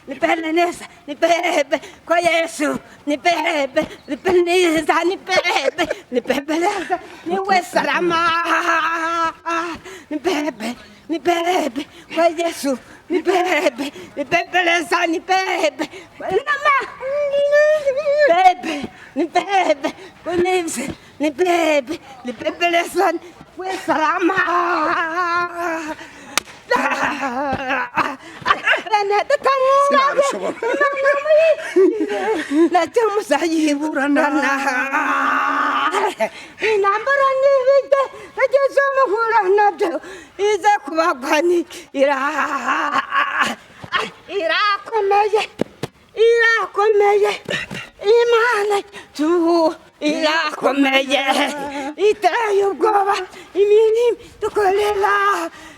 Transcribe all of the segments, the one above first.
nipeleleza, nipebe kwa Yesu, nipebe, nipeleleza, nipebe, nipebeleza, niwe salama, nipebe, nipebe kwa Yesu, nipebe, nipebeleza, nipebe, nipebe, nipebe kwa Yesu, nipebe, nipebeleza, niwe salama.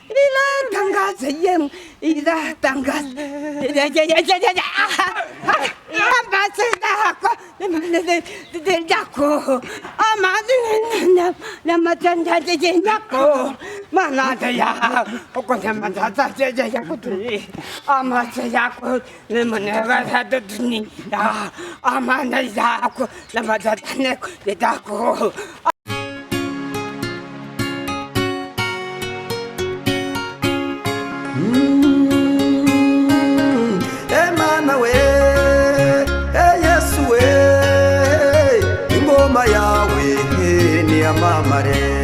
Ila tangaza yem, ila tangaza, ambassadako, jako, amadina, namatanda jako, manadaya, okonamada jako, amasayako, lemonega duni, amanda jako, namadane, jako. Emana we, Yesu we, ingoma yawe ni amamare.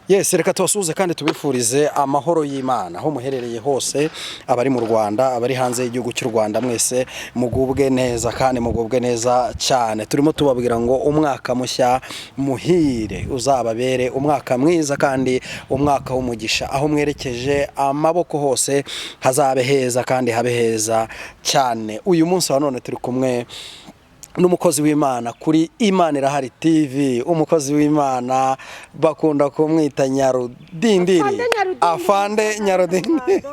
Yes, reka tubasuhuze kandi tubifurize amahoro y'Imana aho muherereye hose, abari mu Rwanda, abari hanze y'igihugu cy'u Rwanda, mwese mugubwe neza kandi mugubwe neza cyane. Turimo tubabwira ngo umwaka mushya muhire, uzababere umwaka mwiza kandi umwaka w'umugisha, aho mwerekeje amaboko hose hazabe heza kandi habe heza cyane. Uyu munsi wa none turi kumwe n'umukozi w'Imana kuri Imana Irahari TV, umukozi w'Imana bakunda kumwita Nyarudindiri, afande Nyarudindiri.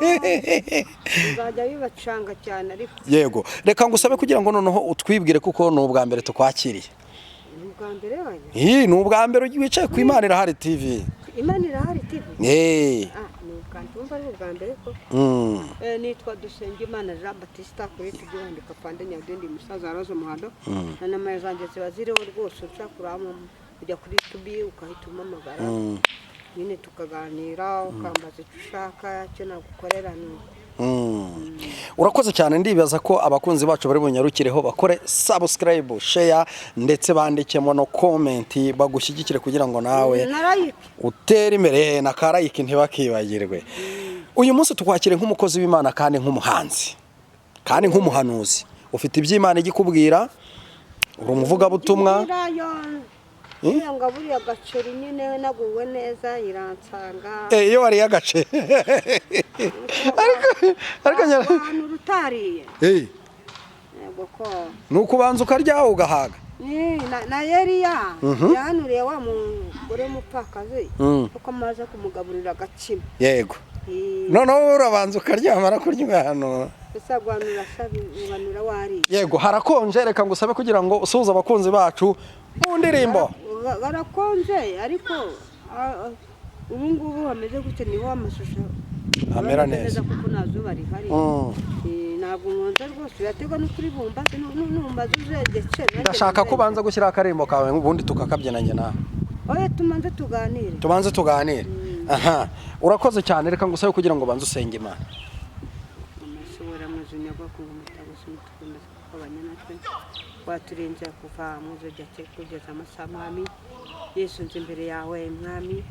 Bazajya bibacanga cyane ariko. Yego, reka ngusabe kugira ngo noneho utwibwire kuko ni ubwa mbere tukwakiriye. Ni ubwa mbere wanyu? Ni ubwa mbere wicaye ku Imana Irahari TV. Imana Irahari TV? Tumva ari ubwa mbere ko nitwa Dusengimana Jean Baptiste kuri tugirandika Fande Nyarudindiri musaza Rose Muhando na nama zanjye ziba ziriho rwose ucakuramo kujya kuri tubi ukahita umamagara nyine tukaganira ukambaza icyo ushaka cyo nagukorera urakoze cyane. Ndibaza ko abakunzi bacu bari bunyarukireho bakore subscribe, share ndetse bandikemo no comment bagushyigikire kugira ngo nawe utere imbere na karayiki ntibakibagirwe. Uyu munsi tukwakire nk'umukozi w'Imana kandi nk'umuhanzi kandi nk'umuhanuzi, ufite iby'Imana igikubwira, uri umuvuga butumwa. Ngo buriya gaceri nyine naguwe neza iransanga. Iyo wari yagace. Ariko rutariye. Yego ko. Nuko banza ukaryaho ugahaga. Na Eliya yanuriye wa mugore w'umupfakazi kuko amaze kumugaburira agacima. Yego. Noneho urabanza ukaryamara kurya hano. Usagwanura sabi ubanura wari. Yego, harakonje, reka ngusabe kugira ngo usuhuze abakunzi bacu mu ndirimbo. Barakonje ariko ubu ngubu hameze gute niho amashusho amera neza kuko nazuba rihari. Ntabwo nkonje rwose yategwa no kuri bumba numbaza uzegece. Ndashaka kubanza gushyira akarimbo kawe ubundi tukakabyinanye nawe. Oya tuganire. Tubanze tuganire. Aha, urakoze cyane, reka ngusabe kugira ngo banze usenge Imana. Amashobora muzunya gwa ku mutagusi mutukunda abanyanatwe waturenza kuva muzo jya kugeza amasamami Yesu nzi imbere yawe mwami,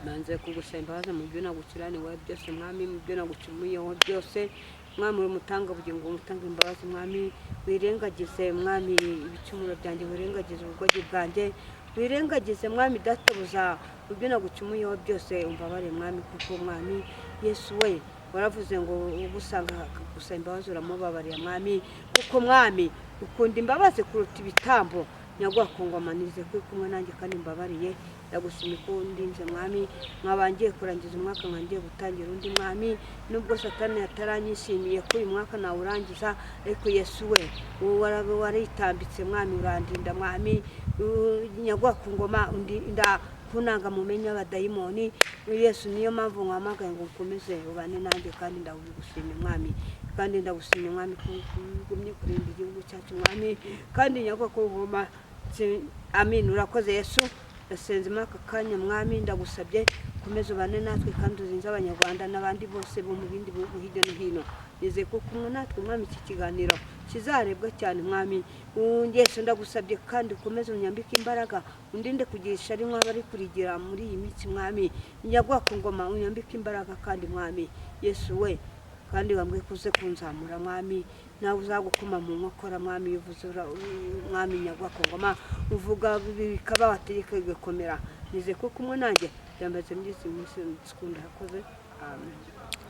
manze kugusembaza mu byo nagukirani wawe byose mwami, mu byo nagucumuyeho byose mwami, umutanga bugingo umutanga imbabazi mwami, wirengagize mwami ibicumuro byanjye, wirengagize ubugogi bwanjye, wirengagize mwami databuza mu byo nagucumuyeho byose umbabare mwami, kuko mwami Yesu we waravuze ngo ugusanga gusa imbabazi uramubabariye mwami, kuko mwami ukunda imbabazi kuruta ibitambo. Nyagwakongomanize kuri kumwe nanjye kandi mbabariye, ndagushimye ko ndinze mwami, mwabangiye kurangiza umwaka nkangiye gutangira undi mwami, nubwo Satani yataranyishimiye ko uyu mwaka nawe urangiza, ariko Yesu we waritambitse mwami, urandinda mwami, nyagwakongoma kunanga mumenye abadayimoni. Yesu niyo mpamvu nkwamagaye ngo ukomeze ubane nanjye kandi ndabigushimira mwami, kandi ndagushimira mwami kugumye kurinda igihugu cyacu mwami, kandi nyagako ngoma amin. Urakoze Yesu, ndasenze muri aka kanya mwami, ndagusabye komeza ubane natwe kandi uzinze abanyarwanda n'abandi bose bo mu bindi bihugu hirya no hino. Nizeye ko kumwe natwe mwami iki kiganiro kizarebwa cyane mwami. Yesu ndagusabye kandi ukomeze unyambike imbaraga, undinde kugirisha ari mwaba ari kurigira muri iyi minsi mwami. Nyagwako ngoma unyambike imbaraga kandi mwami Yesu we, kandi wambwe kuze kunzamura mwami, nawe uzagukoma mu nkokora mwami. Uvuze mwami nyagwako ngoma uvuga bikaba wategeka bigakomera. Nizeye ko kumwe nanjye byambaze myinshi sikunda hakoze. Amen.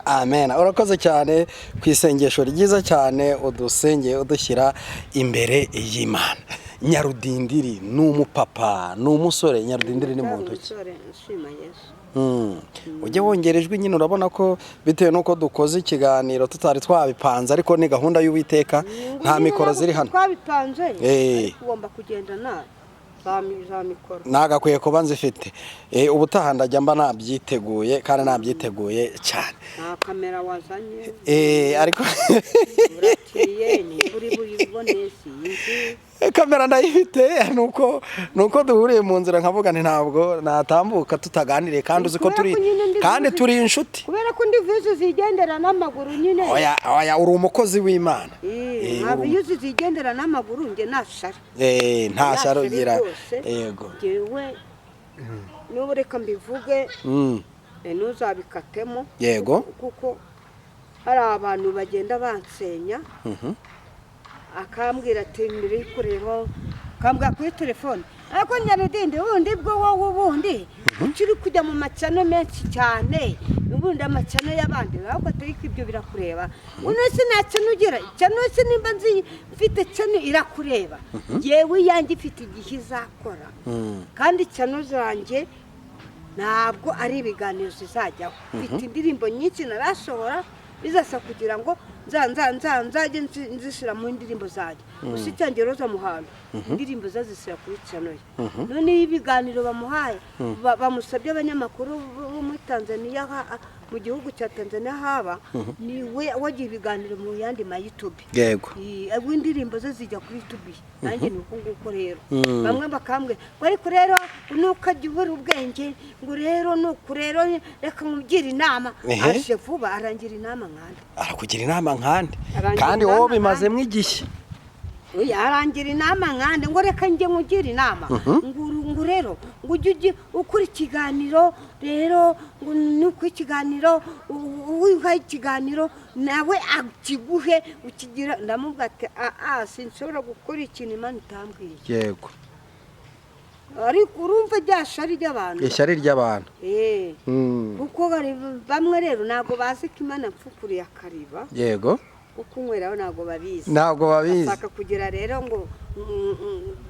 Amen. Urakoze cyane ku isengesho ryiza cyane udusengeye udushyira imbere y'Imana. Nyarudindiri ni umupapa, ni umusore. Nyarudindiri ni muntu ki? Umusore nshima Yesu. Ujye wongerejwe nyine, urabona ko bitewe nuko dukoze ikiganiro tutari twabipanze, ariko ni gahunda y'Uwiteka, nta mikoro ziri hano twabipanze, ugomba kugendana za mikoro nagakwiye kuba nzifite. Ubutaha ndajya mba nabyiteguye kandi nabyiteguye cyane. nta kamera wazanye ariko urakiriye ni buri bonesi kamera ndayifite, nuko duhuriye mu nzira nkavuga nti ntabwo natambuka tutaganiriye, kandi uzi ko turi inshuti, kubera ko ndi vizi zigendera n'amaguru nyine. Oya uri umukozi w'Imana. Ntabwo iyo zigendera n'amaguru nge nashara. Nta sharo ugira. Yego. Jewe n'ubu reka mbivuge, ntuzabikatemo. Yego. Kuko hari abantu bagenda bansenya, akambwira ati mbere y'ukureba, akambwira kuri telefone, ariko Nyarudindi wundi bwo wowe ubundi ukiri kujya mu macano menshi cyane, ubundi amacano y'abandi, ahubwo atari ibyo birakureba. Unese nta cano ugira, cano se nimba nzi mfite cano irakureba. Yewe yanjye ifite igihe izakora, kandi cano zanjye ntabwo ari ibiganiro zizajyaho. Mfite indirimbo nyinshi narasohora bizasa kugira ngo nzajye nzishyira mu ndirimbo zanjye. Gusa icyanjye Roza Muhando indirimbo zazishyira kuri channel ye. None ibiganiro bamuhaye bamusabye abanyamakuru bo muri Tanzania, mu gihugu cya Tanzania haba ni we wagiye ibiganiro mu yandi ma YouTube. Yego. Indirimbo ze zijya kuri YouTube. Nanjye nuko nguko rero bamwe bakambwe ariko rero nuko agibura ubwenge ngo rero nuko rero reka mugira inama. Ashe vuba arangira inama nkande, arakugira inama nkande, kandi wowe bimazemo igihe. Arangira inama nkande ngo reka njye mugira inama ngo rero ngo ujye ukora ikiganiro rero ngo nuko ikiganiro wiha ikiganiro nawe akiguhe ukigira. Ndamubwira ati sinshobora gukora ikintu Imana itambwiye. Yego. Ariko urumva ryashari ry'abantu, ishyari ry'abantu. kuko bamwe rero ntago bazi ko Imana mfukuriye akariba. Yego. Ukunyweraho ntago babizi. Bashaka kugira rero ngo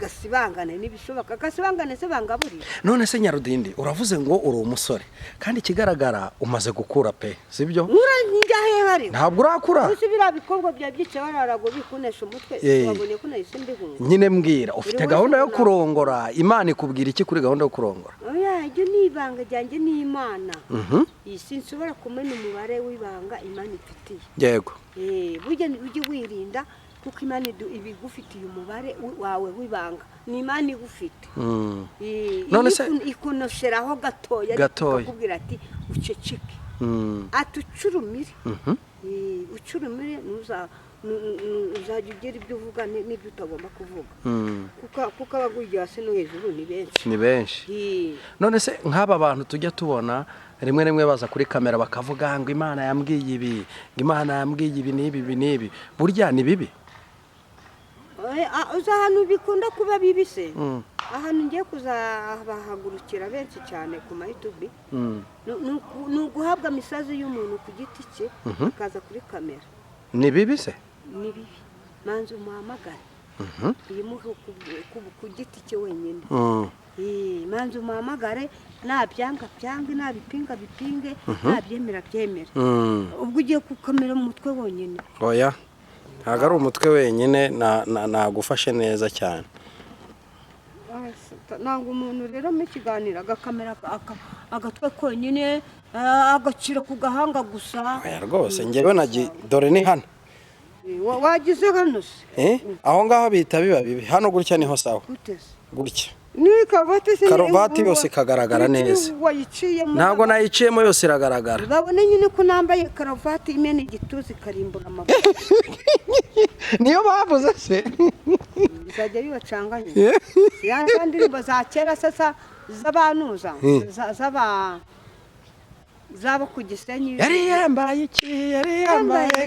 gasibangane n'ibishoboka, gasibangane se bangaburira. None se Nyarudindi uravuze ngo uri umusore, kandi ikigaragara umaze gukura pe, sibyo? Hari ntabwo urakura. Uzi bira bikorwa bya byice bararago bikunesha umutwe, wabonye ko nahise mbihunga. Nyine mbwira, ufite gahunda yo kurongora, Imana ikubwira iki kuri gahunda yo kurongora? Oya, ibyo ni ibanga ryanjye n'Imana. Sinshobora kumenya umubare w'ibanga Imana ifitiye. Yego. Burya ujye wirinda kuko Imana ibigufitiye umubare wawe w'ibanga. Ni Imana igufite. None se ikunosheraho gatoya akubwira ati uceceke. Atucurumire. Ucurumire uzajya ugira ibyo uvuga n'ibyo utagomba kuvuga. Kuko abaguye hasi no hejuru ni benshi. None se nk'aba bantu tujya tubona rimwe baza kuri kamera bakavuga ngo Imana yambwiye ibi, ngo Imana yambwiye ibi n'ibi, burya ni bibi? Ahantu bikunda kuba bibi se, ahantu ngiye kuzabahagurukira benshi cyane ku ma YouTube, ni uguhabwa misazi y'umuntu ku giti cye akaza kuri kamera. Ni bibi se? Ni bibi. Manzi umuhamagare yimuhe ku giti cye wenyine. Manzi umuhamagare, nabyanga byange, nabipinga bipinge, nabyemera byemere. Ubwo ugiye kukamera mu mutwe wonyine. Oya, ntabwo ari umutwe wenyine, nagufashe neza cyane. ntabwo umuntu rero mu kiganiro agakamera agatwe konyine agacira ku gahanga gusa. Oya rwose njyewe dore ni hano. Wagize hano se? Aho ngaho bita biba bibi. Hano gutya niho sawa. Gutya. Ni karuvati yose ikagaragara neza. Ntabwo nayiciyemo yose iragaragara. Urabona nyine ko nambaye karuvati imena igituza ikarimbura amaguru. Niyo bavuze se. Bizajya bibacanganye. Ya ndirimbo za kera sasa z'abanuza zaba ku Gisenyi. Yari yambaye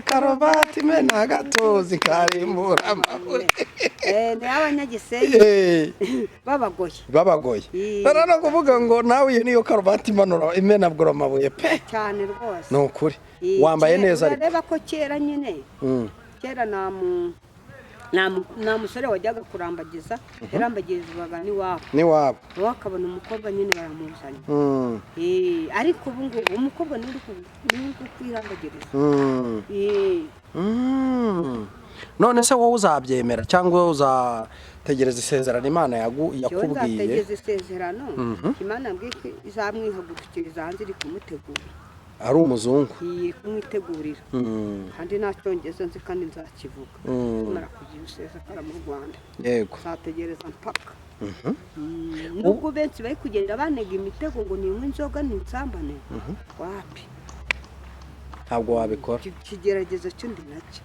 karuvati imena agatuza ikarimbura amaguru. Ni abanyagisenyi babagoye. Rero kuvuga ngo nawe iyo niyo karuvati imena bworo amabuye pe. Cyane rwose. Ni ukuri. Wambaye neza ariko. Reba ko kera nyine. Kera nta musore wajyaga kurambagiza, yarambagirizwaga n'iwabo. Wakabona umukobwa nyine baramuzanye. Ariko ubu ngubu umukobwa ni uri kwirambagiriza. None se wowe uzabyemera cyangwa uzategereza isezerano Imana yakubwiye? Uzategereza isezerano Imana yambwiye ko izamwihagurukiriza hanze iri kumutegura. Ari umuzungu. Kumwitegurira. Kandi nta cyongezo nzi kandi nzakivuga. Mara kugira isezerano mu Rwanda. Yego. Uzategereza mpaka. Nubwo benshi bari kugenda banega imitego ngo ninywe inzoga ninsambane. Wapi? Ntabwo wabikora. Kigeragezo cyundi nacyo.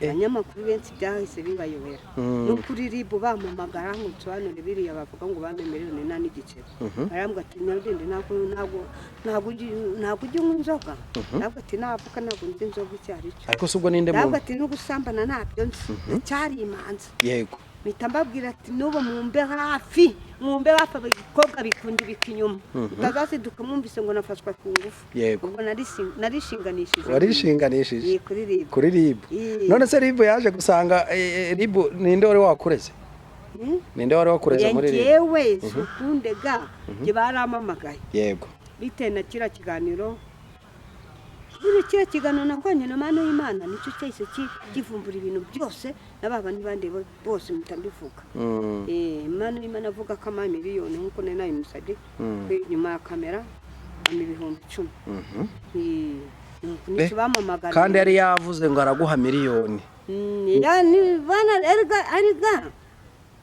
Abanyamakuru benshi byahise bibayobera. N'ukuri ribu bamamagara ngo nsobanure biriya bavuga ngo bamemerere nta n'igiceri. Arambwa ati nyarudende ntabwo ujya unywa inzoga. Ntabwo ati navuka ntabwo njya inzoga icyari cyo. Ariko subwo ninde mu? Ntabwo ati no gusambana ntabyo nzi. Cyari imanza. Yego. Mpita mbabwira ati nubo mumbe hafi abakobwa bikundi bikinyuma. Utazaziduka mwumvise ngo nafashwa ku ngufu. Ubwo narishinganishije. Warishinganishije? Kuri ribu. None se ribu yaje gusanga ribu ninde wari wakureze? Ninde wari wakureze muri ribu? Yewe sukundega je baramamagaye. Yego. Bite na kira kiganiro. Buri kira kiganiro nakonye na mano y'Imana nicyo cyahise kivumbura ibintu byose nababa nibande bose mutambivuga. Mano y'Imana avuga ko miliyoni nkuko nari nayimusabye nyuma ya kamera ibihumbi 10. Nico bamamagara. Kandi yari yavuze ngo araguha miliyoni. Yani bana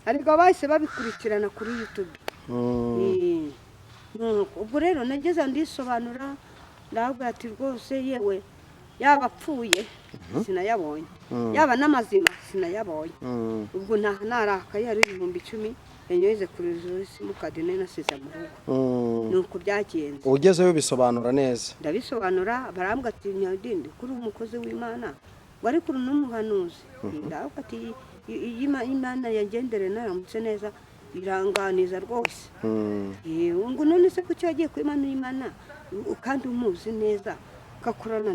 erga bahise babikurikirana kuri YouTube. Ubwo rero nageze ndisobanura ndabwira ati rwose yewe yabapfuye sinayabonye yaba n'amazima sinayabonye. Ubwo narakaye ari ibihumbi 10 yanyoze kuri simukadi nasize mu rugo. Nuko byagenze. Ugezeyo bisobanura neza? Ndabisobanura barambwa ati nyadinde kuri umukozi w'Imana wari kuri n'umuhanuzi. Ndabwira ati Imana yagendere naramutse neza iranganiza rwose. Ngo none se kucyo yagiye ku Imana kandi umuzi neza gakorana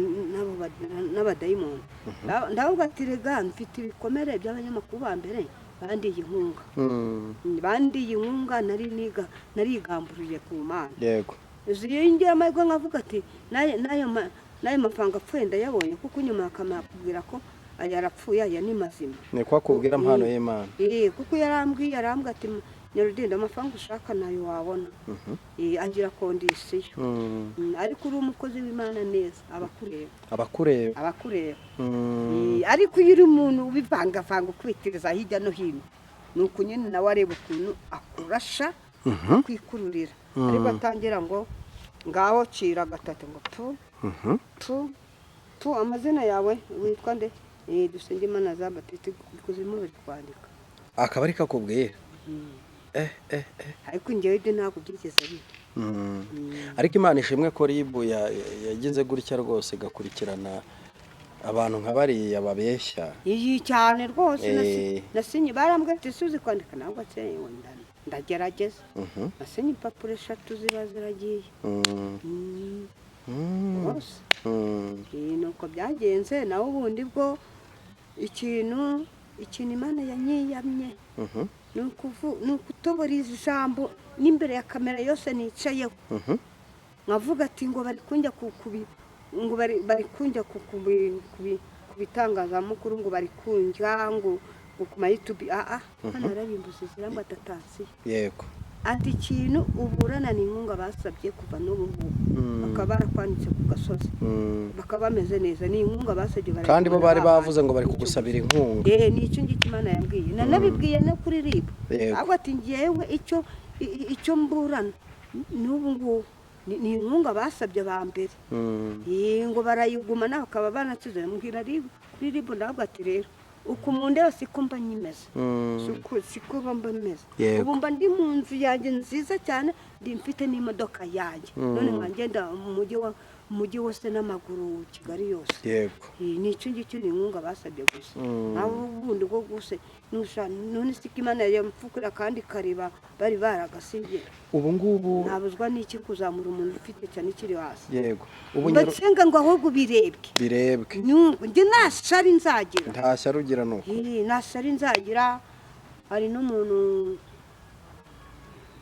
n'abadayimoni. Ndavuga ati rega mfite ibikomere by'abanyamakuru ba mbere bandiye inkunga narigamburiye ku Mana. Yego. Ziyingira amahirwe nkavuga ati nayo mafaranga apfuye ndayabonye kuko nyuma akamubwira ko yarapfuye aya ni mazima. Ni kwa kubwira mpano y'Imana. Kuko yarambwiye ati nyarudinde amafaranga ushaka nayo wabona. Agira kondisiyo. Ariko uri umukozi w'Imana neza abakureba. Ariko iyo uri umuntu ubivangavanga ukwitiriza hirya no hino nuko nyine nawe areba ukuntu akurasha kwikururira. Ariko atangira ngo ngaho cira gatatu ngo tu amazina yawe witwa nde? Dusengimana Zabatiste kuzimu bari kwandika. Akaba ari kakubwiye. Ariko njyewe ibyo ntabwo byigeze ari. Ariko Imana ishimwe ko ribu yagize gutya rwose gakurikirana abantu nka bariya babeshya. Cyane rwose nasinye barambwe ati suzi kwandika ntabwo atse ndagerageza. Nasinye impapuro 3 ziba ziragiye. Nuko byagenze nawe ubundi bwo ikintu Imana yanyiyamye. Nukutobora ijambo n'imbere ya kamera yose nicayeho. Nkavuga ati ngo bari kunjya kubitangazamakuru ngo bari kunjya ngo ku YouTube hano arabimbuza ziramba tatansi yego ati ikintu uburana n'inkunga basabye kuva n'ubu bakaba barakwanitse ku gasozi bakaba bameze neza ni inkunga basabye kandi bo bari bavuze ngo bari kugusabira inkunga ni icyo ngicyo Imana yambwiye nanabibwiye no kuri RIB ahubwo ati ngewe icyo mburana n'ubu ngubu ni inkunga basabye ba mbere ngo barayigumana bakaba banatsinze mbwira RIB ndabwo ati rero uko mu ndeba siko mba nyimeze siko mba meze ubu mba ndi mu nzu yanjye nziza cyane ndi mfite n'imodoka yanjye none nkagenda mu mujyi wose n'amaguru Kigali yose yego ni icyo ngicyo ni inkunga basabye gusa naho ubundi bwo guse none siko Imana yamfukura kandi kariba bari baragasibye ubu ngubu ntabuzwa n'iki kuzamura umuntu ufite cyane kiri hasi yego ubu ndacenga ngo ahubwo birebwe njye nashari nzagira ntashya rugira nuko nashari nzagira hari n'umuntu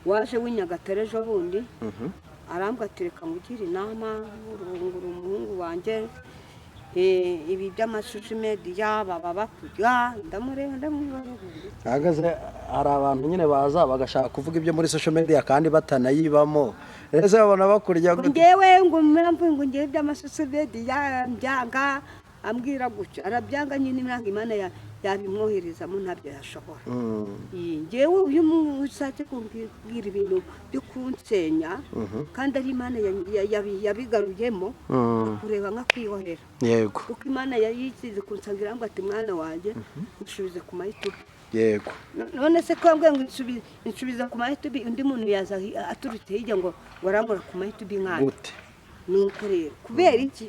waje w'Inyagatare ejo bundi arambwa atereka ngugire inama urunguru umuhungu wanjye ibi by'amashusho media baba bakujya ndamureba ahagaze hari abantu nyine baza bagashaka kuvuga ibyo muri social media kandi batanayibamo ese babona bakurya ngewe ngo mpamvu ngewe by'amashusho media byanga ambwira gutyo arabyanga nyine Imana yabimwoherezamo ntabyo yashobora ngewe uyu musatse kumbwira ibintu byo kunsenya kandi ari Imana yabigaruyemo kureba nka kwihorera yego kuko Imana yayisize kunsangira ngo ati mwana wanjye nsubize ku YouTube yego none se ko ngo nsubiza ku YouTube undi muntu yaza aturutse hirya ngo warambura ku YouTube nkana gute nuko rero kubera iki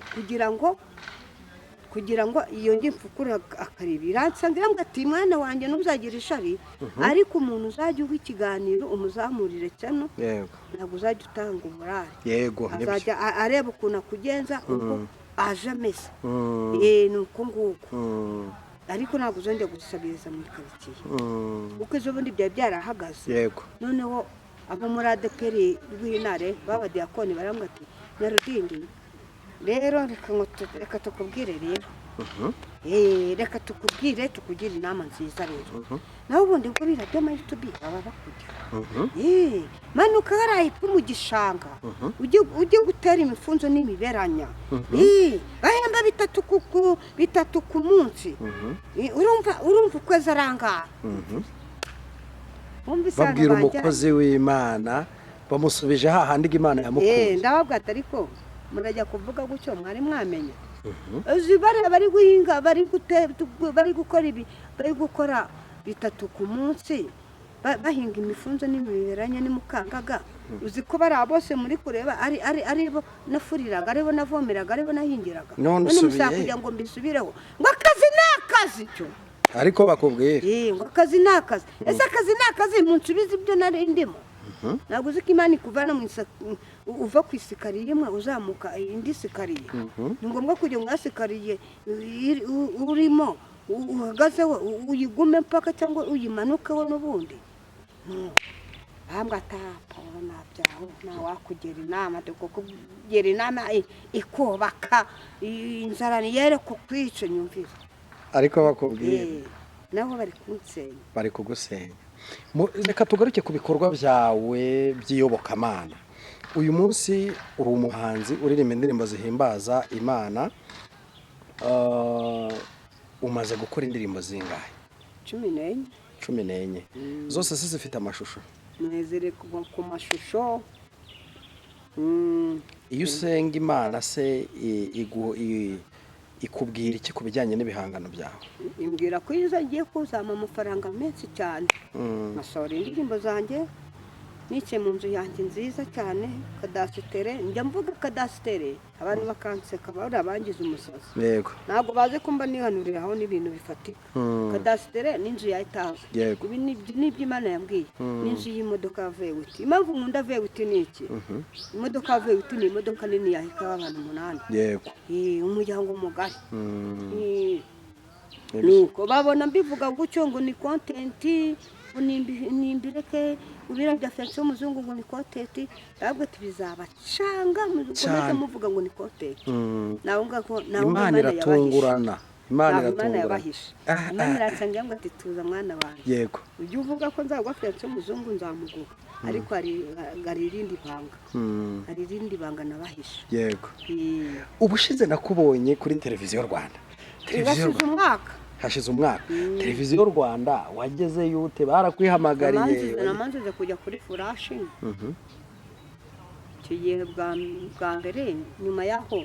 kugira ngo iyo mfukura akaribira nsangira ngo ati mwana wanjye nuzagira ishari ariko umuntu uzajya uha ikiganiro umuzamurire cyane yego ntabwo uzajya utanga umurari yego azajya areba ukuntu akugenza uko aje ameze nuko nguko ariko ntabwo uzongera gusabiriza muri karitsiye kuko ejo bundi byari byarahagaze yego noneho abo muri ADPR rw'intare b'abadiyakoni barambwa ati Nyarudindi rero reka tukubwire rero reka tukugire inama nziza rero nawe ubundi ngo birabyo muri YouTube baba bakujya manuka haraye mu gishanga ujye gutera imifunzo n'imiberanya bahemba bitatu ku munsi urumva ukwezi arangara babwira umukozi w'Imana bamusubije hahandi Imana yamukunze ndababwata ariko murajya kuvuga gutyo mwari mwamenya uzi bari guhinga bari gukora ibi bari gukora bitatu ku munsi bahinga imifunzo n'imiberanya n'umukangaga uzi ko bari bose muri kureba ari bo nafuriraga ari bo navomeraga ari bo nahingiraga none musakugira ngo mbisubireho ngo akazi ni akazi cyo ariko bakubwira ngo akazi ni akazi ese akazi ni akazi munsubize ibyo nari ndimo ntabwo uzi ko Imana ikuvana uva ku isikariye imwe uzamuka indi sikariye ni ngombwa kugira ngo asikariye urimo uhagazeho uyigume mpaka cyangwa uyimanukeho n'ubundi ahambwa atapfa nabyaho ntawakugera inama kukugira inama ikubaka inzara yere kukwica nyumvira ariko bakubwira nabo bari kunsenya bari kugusenya reka tugaruke ku bikorwa byawe by'iyobokamana uyu munsi uri umuhanzi uririmba indirimbo zihimbaza Imana umaze gukora indirimbo zingahe 14 zose zifite amashusho mwezere ku mashusho iyo usenga Imana se ikubwira iki ku bijyanye n'ibihangano byawe imbwira ko iyo ugiye kuzama amafaranga menshi cyane nkasohora indirimbo zanjye nicaye mu nzu yanjye nziza cyane kadasitere njya mvuga kadasitere abantu bakanseka bari abangiza umusazi yego ntabwo bazi ko mba nihanuriraho n'ibintu bifatika kadasitere n'inzu ya etaje ibi ni iby'Imana yambwiye n'inzu y'imodoka ya vewiti impamvu nkunda vewiti ni iki imodoka ya vewiti ni imodoka nini yahika abantu 8 yego umuryango mugari nuko babona mbivuga gutyo ngo ni kontenti nimbireke ubira bya fenso muzungu ngo ni kontenti ahubwo tubizabacanga mukomeze muvuga ngo ni kontenti nawe ngako nawe Imana iratungurana Imana Imana iratungura. yabahishe. Imana iratangira ngo ati tuza mwana wanjye. Yego. Ujye uvuga ko nzagwa fiyanse umuzungu nzamuguha. Ariko hari irindi banga. Hari irindi banga nabahishe. Yego. Ubushize nakubonye kuri televiziyo Rwanda. Hashize umwaka. Hashize umwaka. Televiziyo Rwanda wageze yute barakwihamagariye? Namanze kujya kuri flash. Kigiye bwa mbere nyuma yaho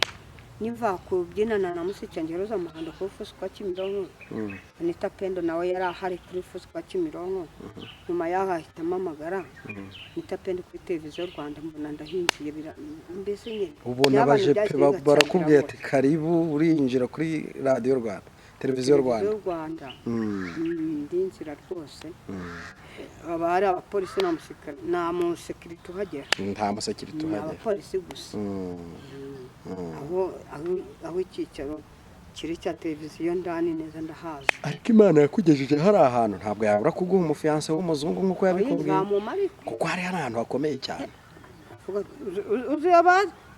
niva kubyinana na Musikangero Muhando ku Fuso kwa Kimironko. Anita Pendo nawe yari ahari kuri Fuso kwa Kimironko. Nyuma yaho ahita amamagara. Anita Pendo kuri televiziyo Rwanda mbona ndahinjiye mbese nyine. Ubona abaje barakubwiye ati karibu urinjira kuri radio Rwanda. Televiziyo Rwanda. Ndinzira rwose. Abari abapolisi na musekirite uhagera. Nta musekirite uhagera. Abapolisi gusa. Aho icyicaro kiri cya televiziyo ndani neza ndahaza. Ariko Imana yakugejeje hari ahantu ntabwo yabura kuguha umufiyanse w'umuzungu nkuko yabikubwiye. Kuko hari ahantu hakomeye cyane.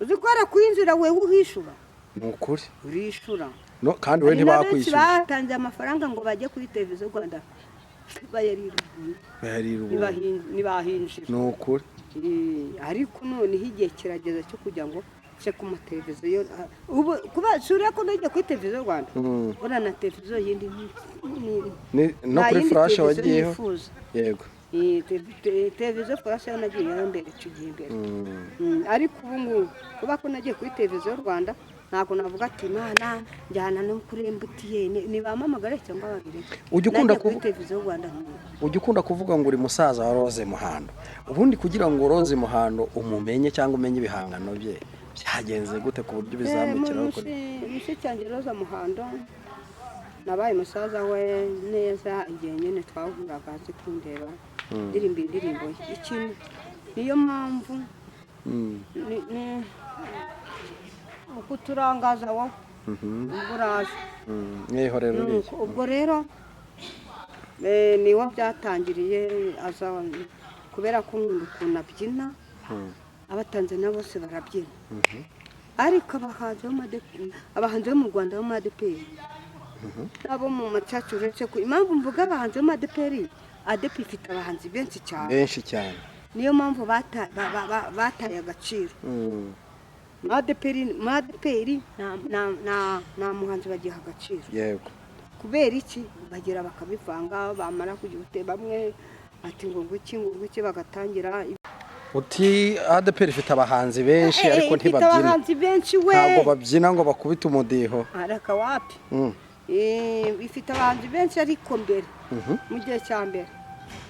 Uzi ko kwinjira wewe uhishura. Nukuri. Urishura. No kandi we ntibakwishyura. Batanze amafaranga ngo bajye kuri televiziyo Rwanda. Nibahinjira. Nukuri. Ariko none higiye kirageza cyo kujya ngo cyo ku mateleviziyo ubu kuba sura ko najya kuri televiziyo Rwanda. Bora na televiziyo yindi no kuri flash wagiyeho. Yego. Televiziyo flash nagiye mbere cy'igihe mbere. Ariko ubu ngubu kuba ko nagiye kuri televiziyo Rwanda ntabwo navuga ati Imana njyana no kuri MTN ni bamamagara cyangwa babiri. Ujye ukunda kuvuga ngo uri musaza wa Rose Muhando. Ubundi kugira ngo Rose Muhando umumenye cyangwa umenye ibihangano bye byagenze gute ku buryo bizamukiraho ko Musikangero Muhando nabaye musaza we neza igihe nyine twahuraga azi kundeba indirimbo ikintu niyo mpamvu kuturangaza wowe uburaje mwihorero ubwo rero niwo byatangiriye aza kubera ko ukuntu abyina abatanzania bose barabyina ariko abahanzi bo mu Rwanda bo muri ADEPR abo mu macacu uretse ko impamvu mvuga abahanzi bo muri ADEPR ifite abahanzi benshi cyane niyo mpamvu bataye agaciro ADEPR nta muhanzi bagiha agaciro. Yego. Kubera iki bagira bakabivanga bamara kugira bamwe ati ngo nguki bagatangira. Uti ADEPR ifite abahanzi benshi ariko ntibabyina. Ifite abahanzi benshi we. Ntabwo babyina ngo bakubite umudiho. Araka wapi? Ifite abahanzi benshi ariko mbere. Mu gihe cya mbere.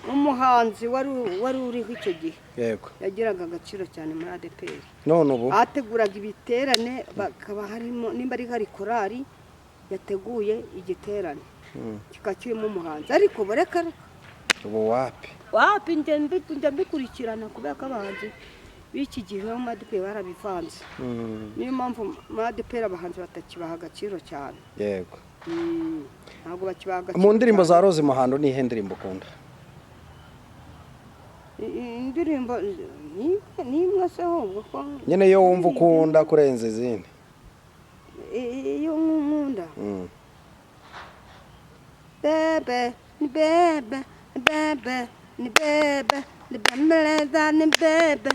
Umuhanzi wari uriho icyo gihe. Yego. Yagiraga agaciro cyane muri ADEPR. None ubu ateguraga ibiterane bakaba harimo nimba ari hari korali yateguye igiterane kikakirimo umuhanzi ariko bareka ubu wapi njya mbikurikirana kubera ko abahanzi b'iki gihe mu ADEPR barabivanze. Niyo mpamvu mu ADEPR abahanzi batakibaha agaciro cyane. Yego. Ntabwo bakibaha agaciro. Mu ndirimbo za Rose Muhando ni ihe ndirimbo ukunda? Indirimbo ni mwese ahubwo ko nyene yo wumva ukunda kurenza izindi. Iyo nkunda bebe ni bebe bebe ni bebe ni bemeza ni bebe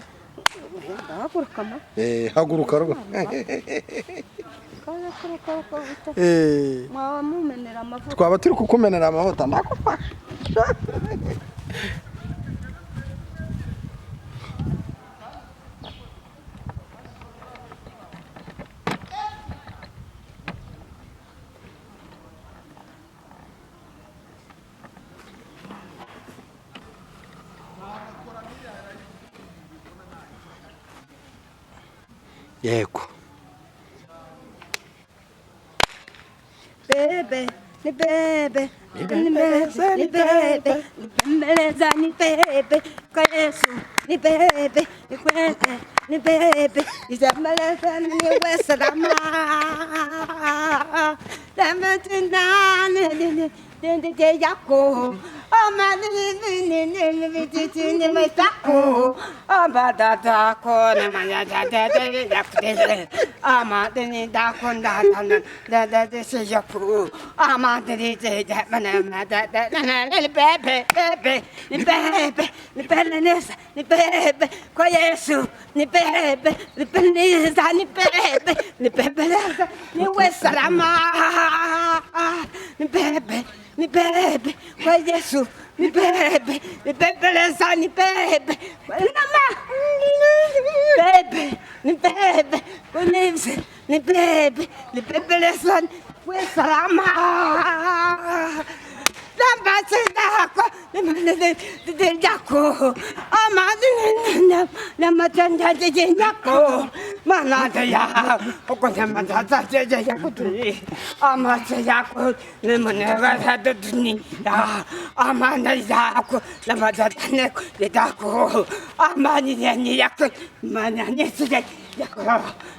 haguruka ma haguruka rwo mumenera amavuta twaba turi kukumenera amavuta ndakufasha. Yego. Bebe, ni bebe, ni bebe, ni bebe, mbeleza ni bebe, kwa Yesu ni bebe, ni kwete, ni bebe, izambeleza ni wesa dama, dama tindane, dende yako, Kwa Yesu ni bebe, ni peniza, ni bebe, ni bebeleza, ni wesalama, ni bebe, ni bebe, kwa Yesu ni bebe, ni bebeleza, ni bebe, kwa nama, bebe, ni bebe, kwa nivse, ni bebe, ni bebeleza, ni wesalama.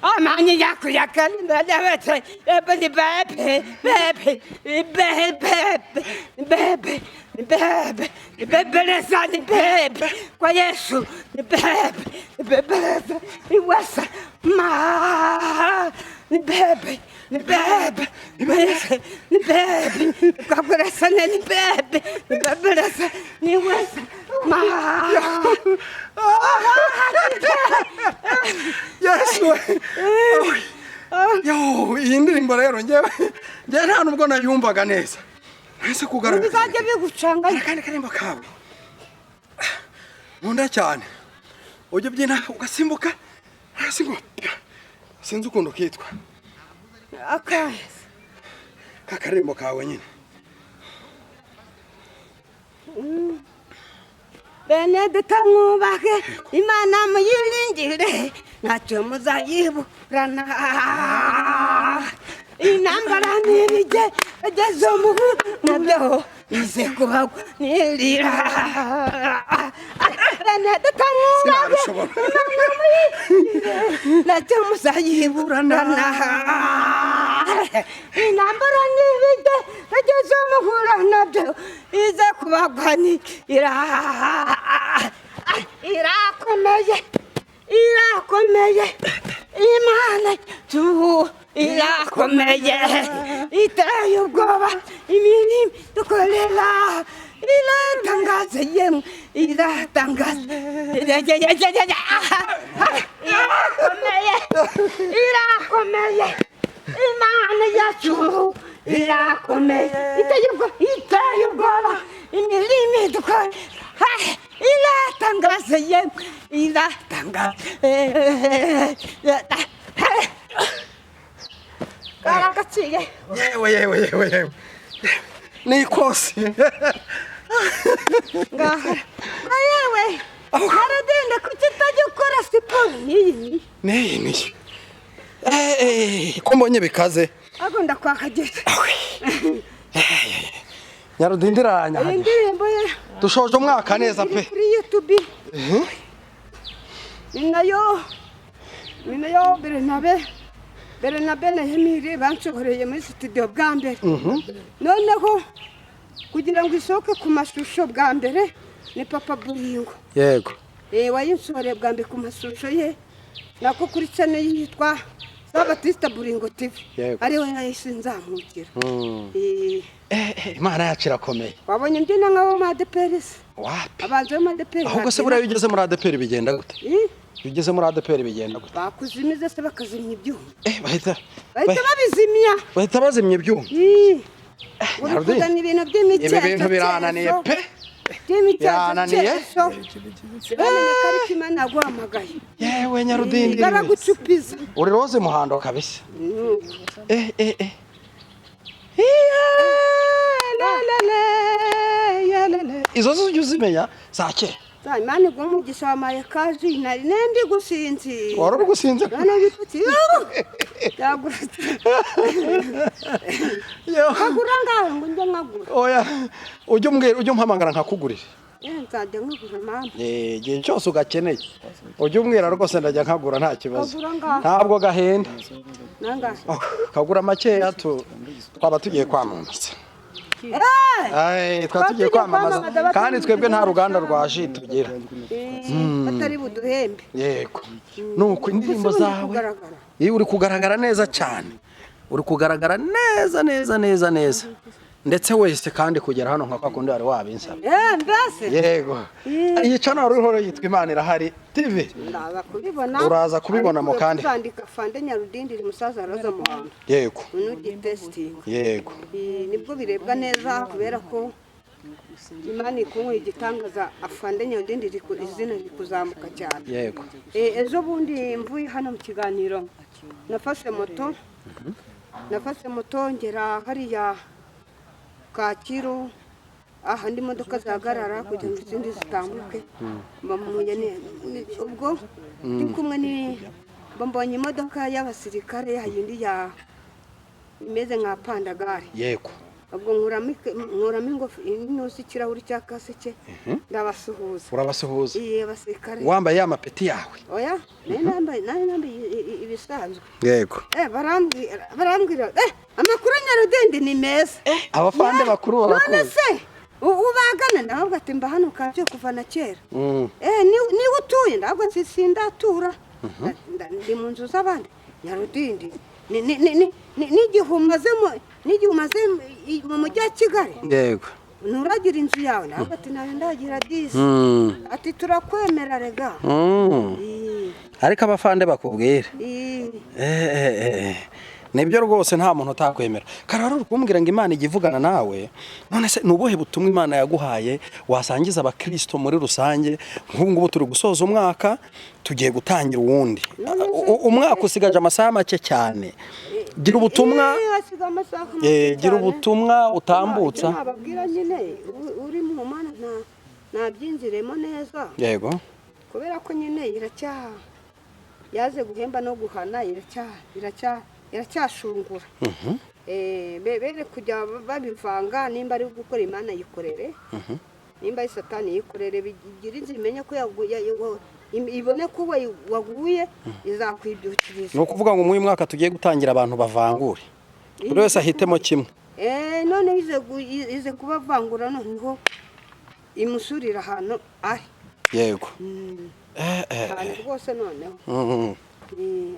Amani yaku yakali mbele bebe bebe bebe bebe bebeleza ni bebe kwa Yesu ni bebe bebeleza ni wasa ma ni bebe ni bebe ni bebe kwa kurasa ni bebe ni bebeleza ni wasa ma Yesu yo iyi ndirimbo rero njyewe nta nubwo nayumvaga neza ese kugaragara bizajya bigucanga kandi karimbo kawe nkunda cyane ujye ubyina ugasimbuka hasi ngo sinzi ukuntu kitwa akaye kakarimbo kawe nyine Benedita mwubake Imana muyiringire ntacyo muzayiburana intambara nirije ageze umuhuru nabyo ize kubagwa nirira Benedita mwubake Imana muyiringire ntacyo muzayiburana intambara nirije ageze umuhuru nabyo ize kubagwa nirira irakomeye Imana tu irakomeye iteye ubwoba imirimo dukorera iratangaza yemwe iratangaza irakomeye Imana yacu irakomeye iteye ubwoba imirimo dukorera iratangaza yemwe iratangaza karagaciye yewe ni ikosi ngaha yewe haradenda kuki utajya ukora siporo niyi ko mbonye bikaze agunda kwakageze nyarudindiranya indirimbo ye dushoje umwaka neza pe kuri YouTube ni nayo Bernabe na Emile bansohoreye muri studio bwa mbere noneho kugira ngo isoke ku mashusho bwa mbere ni Papa Buringo yego wayinsohoreye bwa mbere ku mashusho ye nako kuri channel yitwa Sabatista Buringo TV ariwe nahise nzamukira Imana yacu irakomeye wabonye ndina nk'abo madeperisi wapi abanze madeperi ahubwo se buriya ugeze muri ADPR bigenda gute ugeze muri ADPR bigenda gute bakuzimiza se bakazimya ibyuma bahita babizimya bahita bazimya ibyuma urukugana ibintu by'imicyezo ibi bintu birananiye pe birananiye kariki Imana yaguhamagaye yewe nyarudindi baragucupiza uri roze muhando kabisa izo zo uzimenya sake Imana igumugisha wamaye kaji nari nendi gusinzi wari uri gusinzi none bitutsi yagurutse kagura ngaho ngo njye nkagura oya ujye umpamagara nkakugurira nzajya nkagura mama igihe cyose ugakeneye ujye umbwira rwose ndajya nkagura nta kibazo ntabwo gahenda nangahe kagura makeya twaba tugiye kwamamaza kacyiru twatugiye kwamamaza kandi twebwe nta ruganda rwa ji tugira batari buduhembe. yego nuko indirimbo zawe uri kugaragara neza cyane, uri kugaragara neza ndetse wese kandi kugera hano nka kwakundi wari wabinsaba. Mbese yego iyi channel uriho yitwa Imana Irahari TV, uraza kubibona mu kandi kwandika Fande Nyarudindiri musaza Roza Muhando. yego unugi testing yego nibwo birebwa neza kubera ko Imana ikunwe igitangaza Afande Nyarudindiri izina rikuzamuka cyane. yego Ejo bundi mvuye hano mu kiganiro nafashe moto ngera hariya Kacyiru andi modoka zahagarara kugira ngo izindi zitambuke. Ubwo ndi kumwe mbonye imodoka y'abasirikare yindi imeze nka pandagare. yego ubwo nkuramo ingofero ikirahuri cya kaseke ndabasuhuza. urabasuhuza abasirikare wambaye amapeti yawe? oya nambaye ibisanzwe. yego barambwira amakuru Nyarudindi ni meza. abafande bakuru barakuze. none se ubagana ndavuga ati mba hano kabyo kuva na kera. ni utuye ndavuga ati sindatura ndi mu nzu z'abandi. Nyarudindi n'igihe umaze mu mujyi wa Kigali yego nturagira inzu yawe. ndavuga ati nawe ndagira disi. ati turakwemera rega. ariko abafande bakubwira nibyo rwose nta muntu utakwemera. Kararo rukumbwira ngo Imana igivugana nawe, none se nubuhe butumwa Imana yaguhaye wasangiza abakristo muri rusange? Nk'ubu ngubu turi gusoza umwaka, tugiye gutangira uwundi umwaka usigaje amasaha make cyane. gira ubutumwa gira ubutumwa utambutsa. nababwira nyine uri mu Mana nabyinziremo neza. yego kubera ko nyine yaze guhemba no guhana iracyashungura. bere kujya babivanga, nimba ari gukora Imana yikorere, nimba ari Satani yikorere. bigira inzira imenya ko ibone ko waguye izakwibyukiriza. ni ukuvuga ngo mu mwaka tugiye gutangira abantu bavangure, buri wese ahitemo kimwe. none ize kubavangura noneho imusurira ahantu ari. yego cyane rwose noneho.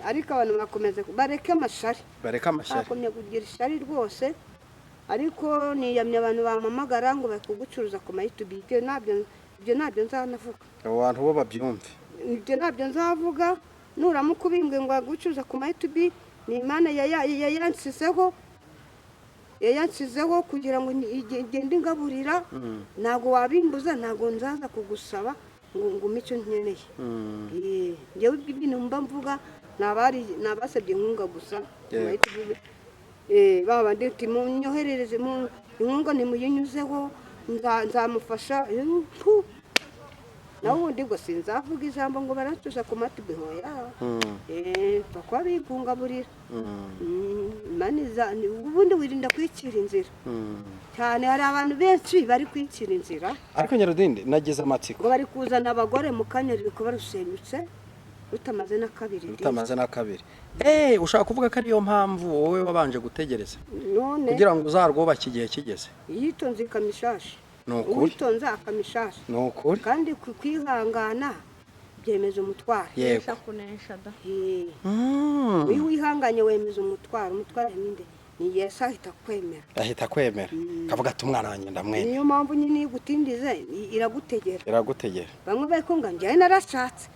ariko abantu bakomeze bareke amashari, bakomye kugira ishari rwose. ariko niyamye abantu bamamagara ngo bakugucuruza ku YouTube. ibyo nabyo nzanavuga, abo bantu bo babyumve. ibyo nabyo nzavuga. nuramuka ubimbwe ngo bagucuruza ku YouTube, ni Imana yayansizeho kugira ngo igende ingaburira. ntago wabimbuza, ntago nzaza kugusaba ngo icyo nkeneye. njyewe ibintu mba mvuga nabasabye inkunga gusa. baba ndetse munyoherereze inkunga ntimuyinyuzeho nzamufasha. nawe ubundi bwo sinzavuga ijambo ngo baracuza ku matubi hoya. bakwa bigungaburira. ubundi wirinda kwicira inzira cyane. hari abantu benshi bari kwicira inzira. ariko Nyarudindi nagize amatsiko ngo bari kuzana abagore mu kanya riko barusenyutse rutamaze na kabiri. ushaka kuvuga ko ariyo mpamvu wowe wabanje gutegereza none kugira ngo uzarwubake igihe kigeze? yitonze ikamishashi. Nukuri witonze akamishashi. nukuri kandi kwihangana byemeza umutwaro. yego kunesha da. wihanganye wemeza umutwaro. umutwaro ninde? ni Yesu ahita kwemera. kavuga ati umwana wanjye ndamwemera. niyo mpamvu nyine igutindize iragutegera. bamwe bayikunga njyewe narashatse.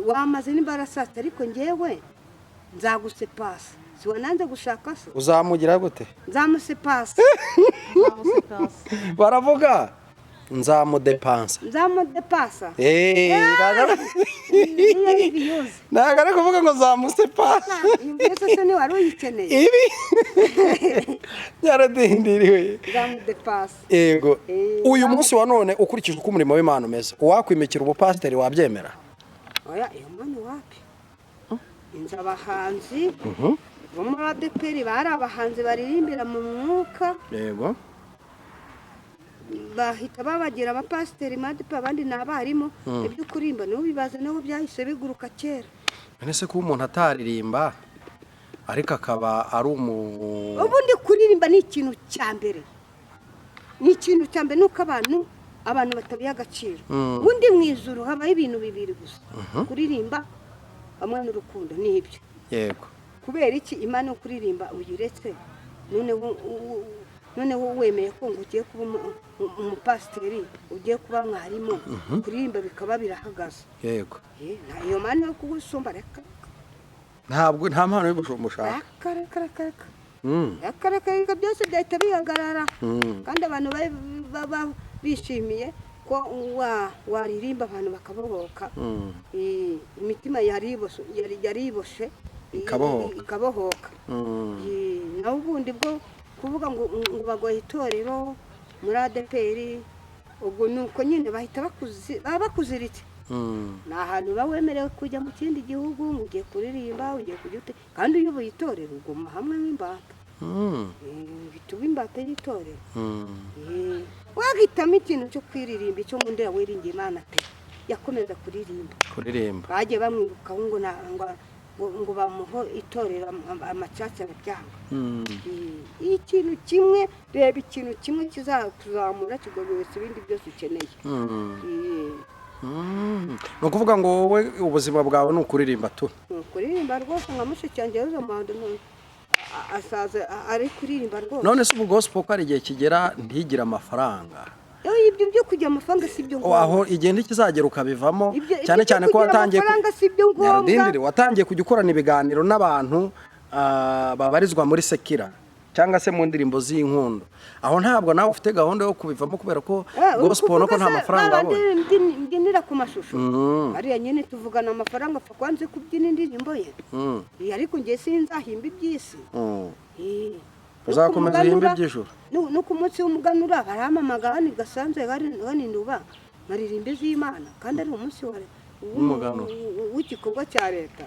wamaze nimba arashatse, ariko njyewe nzagusepasa. si wananze gushaka se? uzamugira gute? nzamusepasa. baravuga nzamudepasa. ntabwo ari kuvuga ngo nzamusepasa. mbese se ni wari uyikeneye ibi Nyarudindiriwe nzamudepasa. yego uyu munsi wa none ukurikije uko umurimo w'Imana umeze, uwakwimikira ubupasiteri wabyemera? oya iyo mpano wapi. inzu abahanzi bo muri ADEPR bari abahanzi baririmbira mu mwuka. yego bahita babagira abapasiteri madipa, abandi ni abarimu. ibyo kurimba niho bibaza naho byahise biguruka kera. none se kuba umuntu ataririmba ariko akaba ari ubundi kuririmba ni ikintu cya mbere. ni ikintu cya mbere nuko abantu batabiha agaciro. Ubundi mu ijuru habaho ibintu bibiri gusa, kuririmba hamwe n'urukundo, n'ibyo. Yego. Kubera iki Imana yo kuririmba uyiretse, noneho wemeye ko ngo ugiye kuba umupasiteri, ugiye kuba mwarimu, kuririmba bikaba birahagaze. Yego. Iyo Mana yo kugusumba reka. Ntabwo nta mpano y'ubushumbushaka. Akareka byose byahita bihagarara. Kandi abantu bishimiye ko waririmba abantu bakabohoka. Imitima yariboshe ikabohoka. Naho ubundi bwo kuvuga ngo bagoye itorero muri ADPR, ubwo nuko nyine bahita bakuziritse. Ni ahantu bawemerewe kujya mu kindi gihugu, ugiye kuririmba, ugiye kujya kandi uyoboye itorero uguma hamwe nk'imbata. Bituba imbata y'itorero. Wagitamo ikintu cyo kwiririmba, icyo mu ndera wiringiye Imana pe yakomeza kuririmba. Bagiye bamwirukaho ngo bamuho itorero amacaca arabyanga. Ikintu kimwe, reba ikintu kimwe kizakuzamura kigobetse ibindi byose ukeneye. Ni ukuvuga ngo wowe ubuzima bwawe ni ukuririmba tu? Kuririmba rwose, nka mushiki wanjye Rosamond asaza ari kuririmba rwose. None se ubu gospel ko ari igihe kigera ntigire amafaranga? Ibyo byo kujya amafaranga si byo ngombwa. Aho igenda ikizagera ukabivamo, cyane cyane ko watangiye kujya ukorana ibiganiro n'abantu babarizwa muri sekira cyangwa se mu ndirimbo z'inkundo. Aho ntabwo nawe ufite gahunda yo kubivamo kubera ko gospel no ko nta mafaranga abona. Mbyinira ku mashusho. Ariya nyine tuvugana amafaranga apfa kwanze kubyina indirimbo ye. Ariko ngiye sinzahimba iby'isi. Uzakomeza ihimba iby'ijuru. No ku munsi w'umuganura baramamaga ni gasanzwe ganinduba maririmba z'Imana kandi ari umunsi w'igikorwa cya leta.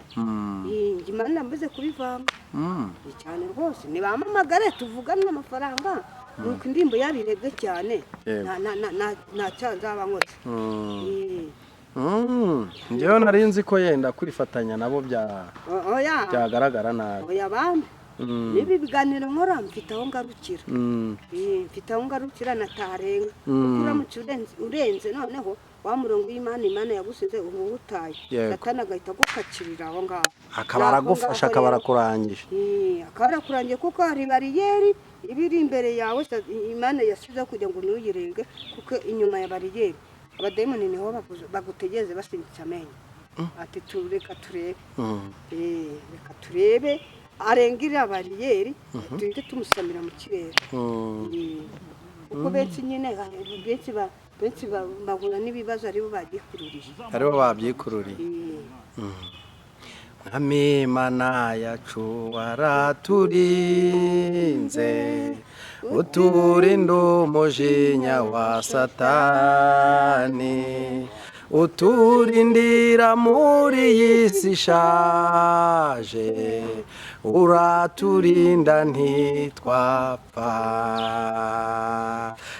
Imana mbuze kubivanga. Cyane rwose nibamamagare tuvugana amafaranga, nuko indirimbo yabirebwe cyane nta cyanzaba nkora. Njyewe nari nzi ko yenda kwifatanya nabo byagaragara nabi. Oya bambe nibi biganiro nkora mfite aho ngarukira. Mfite aho ngarukira natarenga. Uramutse urenze noneho wa murongo Imana yagusize ubutaye. Satani agahita gukakirira aho ngaho. Akabara gufasha akabara kurangije. Akabara kurangiye kuko hari bariyeri ibiri imbere yawe Imana yasize kugira ngo ntuyirenge, kuko inyuma ya bariyeri abadayimoni niho bagutegeze basinditse amenyo. Ati tureka turebe. Reka turebe arengirira bariyeri tuhite tumusamira mu kirere. Uko benshi nyine benshi bahura n'ibibazo aribo babyikururiye. Mwami Imana yacu waraturinze, uturinda umujinya wa Satani, uturindira muri iyi si ishaje, uraturinda ntitwapfa.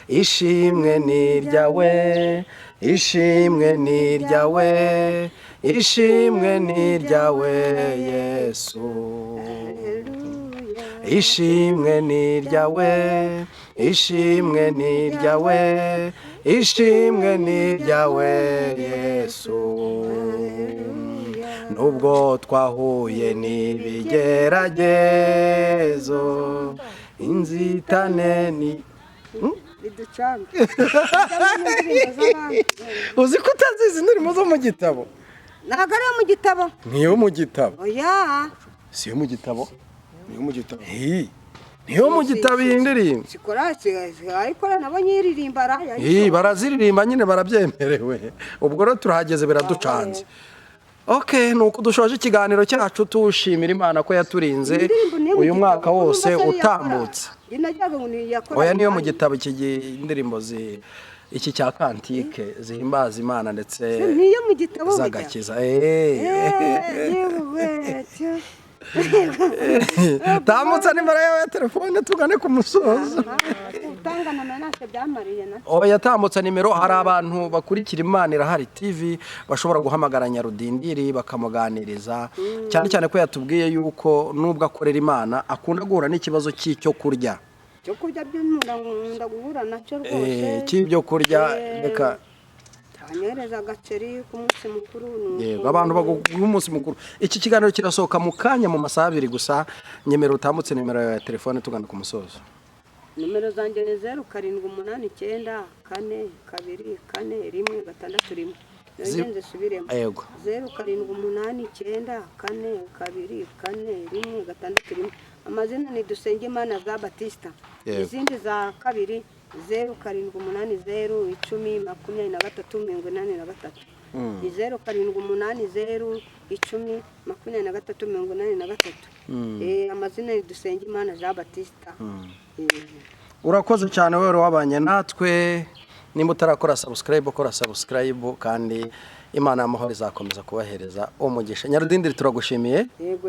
Ishimwe ni iryawe, ishimwe ni iryawe, ishimwe ni iryawe Yesu. Ishimwe ni iryawe, ishimwe ni iryawe, ishimwe ni iryawe Yesu. Nubwo twahuye n'ibigeragezo, inzitane ni uzi ko utazizi indirimbo zo mu gitabo? Ntabwo ari mu gitabo. Niyo mu gitabo. Oya. Si yo mu gitabo? Niyo mu gitabo. Niyo mu gitabo iyi ndirimbo. Ariko nabo nyiririmba baraziririmba nyine barabyemerewe. Ubwo rero turahageze biraducanze. Okay, nuko dushoje ikiganiro cyacu tushimira Imana ko yaturinze uyu mwaka wose utambutse. Oya niyo mu gitabo indirimbo iki cya kantike zihimbaza Imana ndetse niyo mu gitabo zagakiza. Tamutsa nimero yawe ya telefone tugane ku musozo. Utangana menase byamariye na. Oya tamutsa nimero, hari abantu bakurikira Imana Irahari TV bashobora guhamagara Nyarudindiri bakamuganiriza, cyane cyane ko yatubwiye yuko nubwo akorera Imana akunda guhura n'ikibazo cy'icyo kurya. cyo kurya byo nkunda guhura nacyo rwose cy'ibyo kurya reka anyereza agaceri ku munsi mukuru yego abantu baguha umunsi mukuru. Iki kiganiro kirasohoka mu kanya mu masaha 2 gusa. Nyemero utambutse nimero ya telefone tugana ku musozo. Nimero zanjye ni 0789424161. Ngenze subiremo. Yego. 0789424161. Amazina ni Dusengimana za Batista. Izindi za kabiri 0780102383. 0780102383. Amazina ni Dusengimana za Batista. Urakoze cyane wewe wabanye natwe. Nimba utarakora subscribe ukora subscribe kandi Imana y'amahoro izakomeza kubahereza umugisha. Nyarudindiri turagushimiye. Yego.